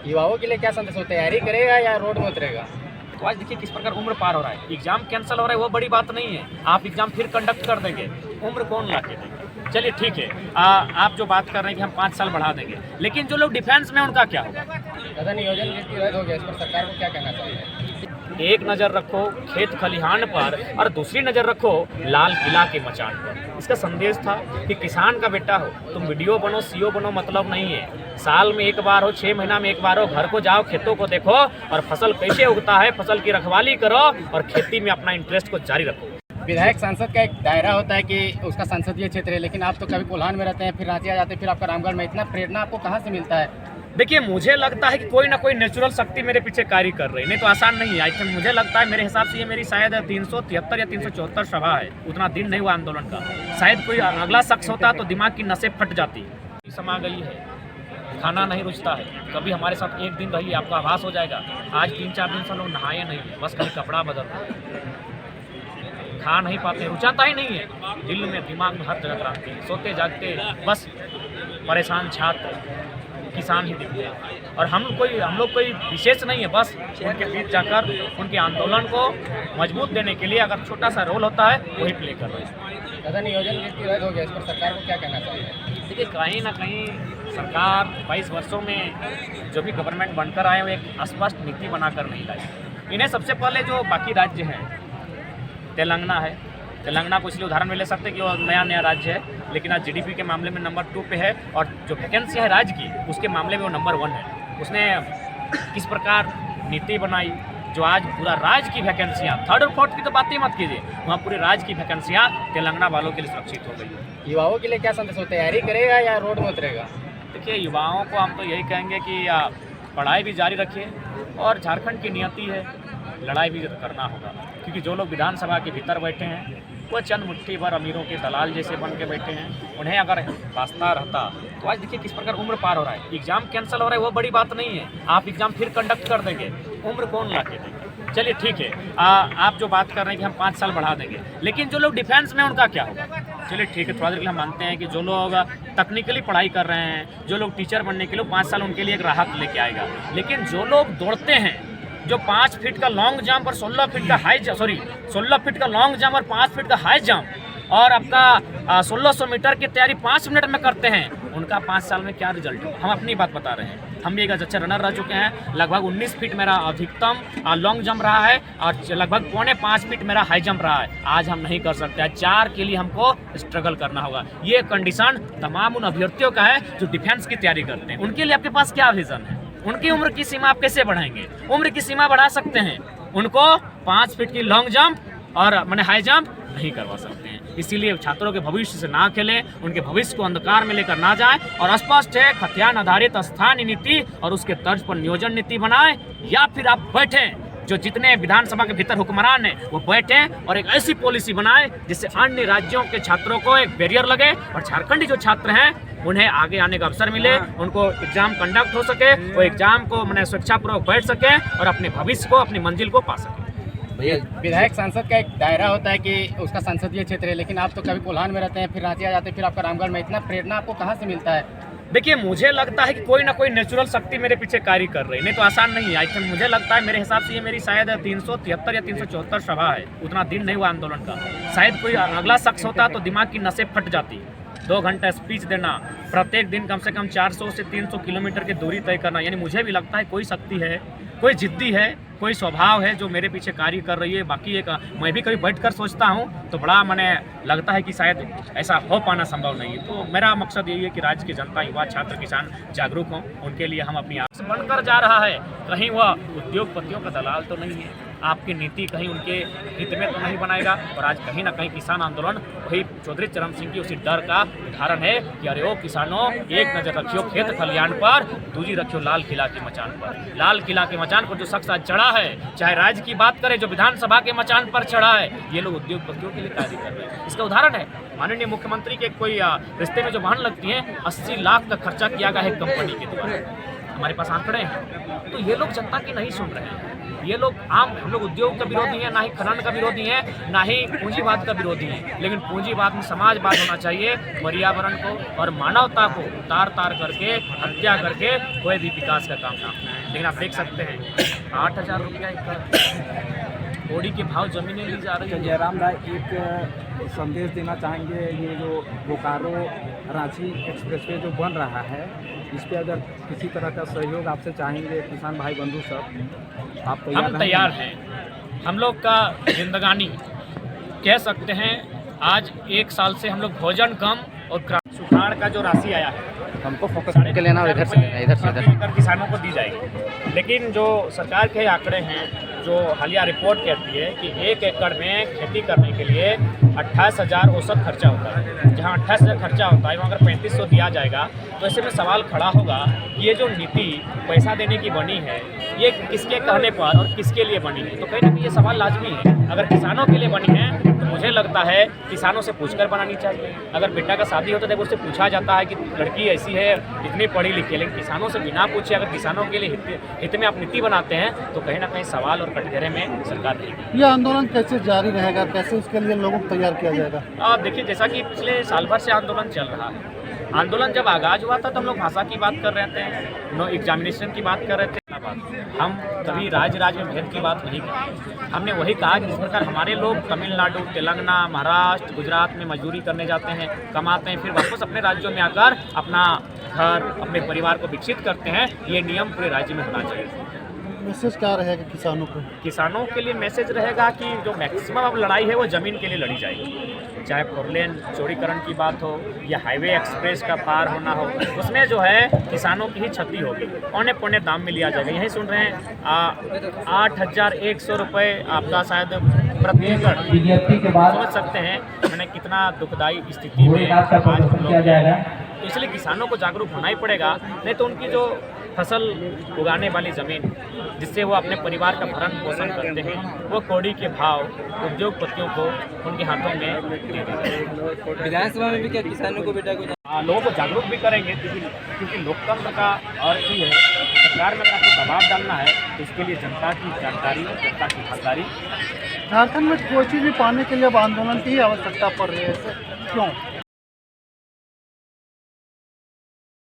युवाओं के लिए क्या संदेश हो, तैयारी करेगा या रोड में उतरेगा? तो आज देखिए किस प्रकार उम्र पार हो रहा है। एग्जाम कैंसिल हो रहा है वो बड़ी बात नहीं है, आप एग्जाम फिर कंडक्ट कर देंगे, उम्र कौन ला के देंगे। चलिए ठीक है, आप जो बात कर रहे हैं कि हम 5 साल बढ़ा देंगे, लेकिन जो लोग डिफेंस में उनका क्या होगा? दादा, नियोजन नीति रद्द हो गया, इस पर सरकार को क्या कहना चाहिए? एक नज़र रखो खेत खलिहान पर और दूसरी नज़र रखो लाल किला के मचान पर। इसका संदेश था कि किसान का बेटा हो, तुम वीडियो बनो, सीओ बनो, मतलब नहीं है। साल में एक बार हो, 6 महीना में एक बार हो, घर को जाओ, खेतों को देखो और फसल कैसे उगता है, फसल की रखवाली करो और खेती में अपना इंटरेस्ट को जारी रखो। विधायक सांसद का एक दायरा होता है कि उसका संसदीय क्षेत्र है, लेकिन आप तो कभी कोल्हान में रहते हैं, फिर रांची आ जाते हैं, फिर आपका रामगढ़ में। इतना प्रेरणा आपको कहाँ से मिलता है? देखिए, मुझे लगता है कि कोई ना कोई नेचुरल शक्ति मेरे पीछे कार्य कर रही है, नहीं तो आसान नहीं है। आई थिंक मुझे लगता है, मेरे हिसाब से ये मेरी शायद 373 या 374 सभा है, उतना दिन नहीं हुआ आंदोलन का। शायद कोई अगला शख्स होता तो दिमाग की नसें फट जाती। समा गई है, खाना नहीं रुचता है, कभी हमारे साथ एक दिन रहिए, आपको आभास हो जाएगा। आज 3-4 दिन से लोग नहाए नहीं, बस खाली कपड़ा बदल रहे, खा नहीं पाते, रुचाता ही नहीं है। दिल में, दिमाग में हर जगह क्रांति है। सोते जागते बस परेशान छात्र किसान ही दिखते हैं, और हम लोग कोई विशेष नहीं है, बस उनके बीच जाकर उनके आंदोलन को मजबूत देने के लिए अगर छोटा सा रोल होता है वही प्ले कर रहे हैं। दादा, नियोजन नीति रद्द हो गया, इस पर सरकार को क्या कहना चाहिए? देखिए, कहीं ना कहीं सरकार 22 वर्षों में जो भी गवर्नमेंट बनकर आए वो एक स्पष्ट नीति बनाकर नहीं लाई। इन्हें सबसे पहले जो बाकी राज्य हैं, तेलंगाना को इसलिए उदाहरण में ले सकते हैं कि वो नया राज्य है, लेकिन आज जीडीपी के मामले में नंबर 2 पे है, और जो वैकेंसी है राज्य की उसके मामले में वो नंबर 1 है। उसने किस प्रकार नीति बनाई, जो आज पूरा राज्य की वैकेंसियाँ, 3rd और 4th की तो बात ही मत कीजिए, वहाँ पूरे राज्य की वैकेंसियाँ तेलंगाना वालों के लिए सुरक्षित हो गई। युवाओं के लिए क्या संदेश हो, तैयारी करेगा या रोड में उतरेगा? देखिए, युवाओं को हम तो यही कहेंगे कि पढ़ाई भी जारी रखिए, और झारखंड की नियति है, लड़ाई भी करना होगा, क्योंकि जो लोग विधानसभा के भीतर बैठे हैं वो चंद मुट्ठी भर अमीरों के दलाल जैसे बन के बैठे हैं। उन्हें अगर वास्ता रहता तो आज देखिए किस प्रकार उम्र पार हो रहा है। एग्जाम कैंसिल हो रहा है वो बड़ी बात नहीं है, आप एग्जाम फिर कंडक्ट कर देंगे, उम्र कौन ला के देंगे। चलिए ठीक है, आप जो बात कर रहे हैं कि हम 5 साल बढ़ा देंगे, लेकिन जो लोग डिफेंस में उनका क्या होगा? चलिए ठीक है, थोड़ा देर के लिए हम मानते हैं कि जो लोग तकनीकली पढ़ाई कर रहे हैं, जो लोग टीचर बनने के लिए 5 साल उनके लिए एक राहत लेके आएगा। लेकिन जो लोग दौड़ते हैं, जो 5 फीट का लॉन्ग जंप और 16 फीट का 16 फीट का लॉन्ग जंप और 5 फीट का हाई जंप, और आपका 1600 मीटर की तैयारी 5 मिनट में करते हैं, उनका 5 साल में क्या रिजल्ट हो? हम अपनी बात बता रहे हैं। हम भी एक अच्छा रनर रह चुके हैं, लगभग 19 फीट मेरा अधिकतम लॉन्ग जंप रहा है, और लगभग 4.25 फीट मेरा हाई जंप रहा है। आज हम नहीं कर सकते, 4 के लिए हमको स्ट्रगल करना होगा। ये कंडीशन तमाम उन अभ्यर्थियों का है जो डिफेंस की तैयारी करते हैं। उनके लिए आपके पास क्या विजन है? उनकी उम्र की सीमा आप कैसे बढ़ाएंगे? उम्र की सीमा बढ़ा सकते हैं, उनको 5 फीट की लॉन्ग जंप और मैंने हाई जंप नहीं करवा सकते हैं। इसीलिए छात्रों के भविष्य से ना खेलें, उनके भविष्य को अंधकार में लेकर ना जाएं, और स्पष्ट है खतियान आधारित स्थानीय नीति और उसके तर्ज पर नियोजन नीति बनाएं, या फिर आप बैठें, जो जितने विधानसभा के भीतर हुक्मरान हैं वो बैठें और एक ऐसी पॉलिसी बनाएं जिससे अन्य राज्यों के छात्रों को एक बैरियर लगे, और झारखंडी जो छात्र हैं उन्हें आगे आने का अवसर मिले, उनको एग्जाम कंडक्ट हो सके, वो एग्जाम को मैंने स्वेच्छापूर्वक बैठ सके और अपने भविष्य को, अपनी मंजिल को पा सके। भैया, विधायक सांसद का एक दायरा होता है कि उसका संसदीय क्षेत्र है, लेकिन आप तो कभी कोल्हान में रहते हैं, फिर रांची आ जाते हैं, फिर आपका रामगढ़ में। इतना प्रेरणा आपको कहाँ से मिलता है? देखिए, मुझे लगता है कि कोई ना कोई नेचुरल शक्ति मेरे पीछे कार्य कर रही है, नहीं तो आसान नहीं है। आई थिंक मुझे लगता है, मेरे हिसाब से ये मेरी शायद 373 या 374 सभा है, उतना दिन नहीं हुआ आंदोलन का। शायद कोई अगला शख्स होता तो दिमाग की नसें फट जाती। 2 घंटा स्पीच देना, प्रत्येक दिन कम से कम 400 से 300 किलोमीटर की दूरी तय करना, यानी मुझे भी लगता है कोई शक्ति है, कोई जिद्दी है, कोई स्वभाव है जो मेरे पीछे कार्य कर रही है। बाकी एक मैं भी कभी बैठकर सोचता हूँ तो बड़ा मैंने लगता है कि शायद ऐसा हो पाना संभव नहीं है। तो मेरा मकसद यही है कि राज्य की जनता, युवा, छात्र, किसान जागरूक हों, उनके लिए हम अपनी आँख से बनकर जा रहा है। कहीं वह उद्योगपतियों का दलाल तो नहीं है, आपकी नीति कहीं उनके हित में तो नहीं बनाएगा। और आज कहीं ना कहीं किसान आंदोलन वही चौधरी चरण सिंह की उसी डर का उदाहरण है कि अरे ओ किसानों, एक नज़र रखियो खेत खलियान पर, दूसरी रखियो लाल किला के मचान पर। लाल किला के मचान पर जो शख्स आज चढ़ा है, चाहे राज्य की बात करें, जो विधानसभा के मचान पर चढ़ा है, ये लोग उद्योगपतियों के लिए कार्य कर रहे हैं। इसका उदाहरण है माननीय मुख्यमंत्री के कोई रिश्ते में जो वाहन लगती है, 80 लाख का खर्चा किया गया है कंपनी के द्वारा। हमारे पास आंकड़े हैं। तो ये लोग जनता की नहीं सुन रहे हैं। ये लोग हम लोग उद्योग का विरोधी हैं, ना ही खनन का विरोधी हैं, ना ही पूंजीवाद का विरोधी हैं। लेकिन पूंजीवाद में समाजवाद होना चाहिए। पर्यावरण को और मानवता को तार करके, हत्या करके कोई भी विकास का काम ना। लेकिन आप देख सकते हैं 8,000 रुपया एक कोड़ी के भाव जमीनें ली जा रही है। जयराम भाई, एक संदेश देना चाहेंगे, ये जो बोकारो रांची एक्सप्रेसवे जो बन रहा है, इस पे अगर किसी तरह का सहयोग आपसे चाहेंगे किसान भाई बंधु सब, आप हम तैयार हैं। हम लोग का जिंदगानी कह सकते हैं आज 1 साल से हम लोग भोजन कम और सुखाड़ का जो राशि आया है हमको फोकस करके लेना और इधर से लेना, इधर से इधर किसानों को दी जाएगी। लेकिन जो सरकार के आंकड़े हैं, जो हालिया रिपोर्ट कहती है कि 1 एकड़ में खेती करने के लिए 28,000 औसत खर्चा होता है। जहां 28,000 खर्चा होता है वहाँ अगर 3500 दिया जाएगा तो ऐसे में सवाल खड़ा होगा कि ये जो नीति पैसा देने की बनी है, ये किसके कहने पर और किसके लिए बनी है। तो कहीं ना कहीं ये सवाल लाजमी है। अगर किसानों के लिए बनी है तो मुझे लगता है किसानों से पूछकर बनानी चाहिए। अगर बेटा का शादी होता है तो उससे पूछा जाता है कि लड़की ऐसी है, इतनी पढ़ी लिखी है, लेकिन किसानों से बिना पूछे अगर किसानों के लिए हित में आप नीति बनाते हैं तो कहीं ना कहीं सवाल और कटघरे में सरकार रहेगी। ये आंदोलन कैसे जारी रहेगा, कैसे इसके लिए लोगों को तैयार किया जाएगा? देखिए, जैसा कि पिछले साल भर से आंदोलन चल रहा है। आंदोलन जब आगाज हुआ था तो हम लोग भाषा की बात कर रहे थे, नो एग्जामिनेशन की बात कर रहे थे। हम कभी राज्य में भेद की बात नहीं की। हमने वही कहा कि जिस प्रकार हमारे लोग तमिलनाडु, तेलंगाना, महाराष्ट्र, गुजरात में मजदूरी करने जाते हैं, कमाते हैं, फिर वापस अपने राज्यों में आकर अपना घर, अपने परिवार को विकसित करते हैं, ये नियम पूरे राज्य में होना चाहिए। मैसेज क्या रहेगा किसानों को? किसानों के लिए मैसेज रहेगा कि जो मैक्सिमम अब लड़ाई है वो ज़मीन के लिए लड़ी जाएगी। चाहे 4 लेन चौड़ीकरण की बात हो या हाईवे एक्सप्रेस का पार होना हो, उसमें जो है किसानों की ही क्षति होगी। औने पौने दाम में लिया जाएगा। यही सुन रहे हैं 8,100 रुपये आपका शायद प्रति एकड़। समझ सकते हैं मैंने कितना दुखदायी स्थिति में आज हम लोग हैं। तो इसलिए किसानों को जागरूक होना ही पड़ेगा, नहीं तो उनकी जो फसल उगाने वाली ज़मीन जिससे वो अपने परिवार का भरण पोषण करते हैं, वो कौड़ी के भाव उद्योगपतियों को उनके हाथों में दे देंगे। विधानसभा में भी क्या किसानों को बेटा को लोगों को जागरूक भी करेंगे, क्योंकि लोकतंत्र का अर्थ ही है सरकार में अगर आपको दबाव डालना है तो इसके लिए जनता की जानकारी, जनता की भागीदारी। झारखंड में कोई चीज़ भी पाने के लिए अब आंदोलन की ही आवश्यकता पड़ रही है, क्यों?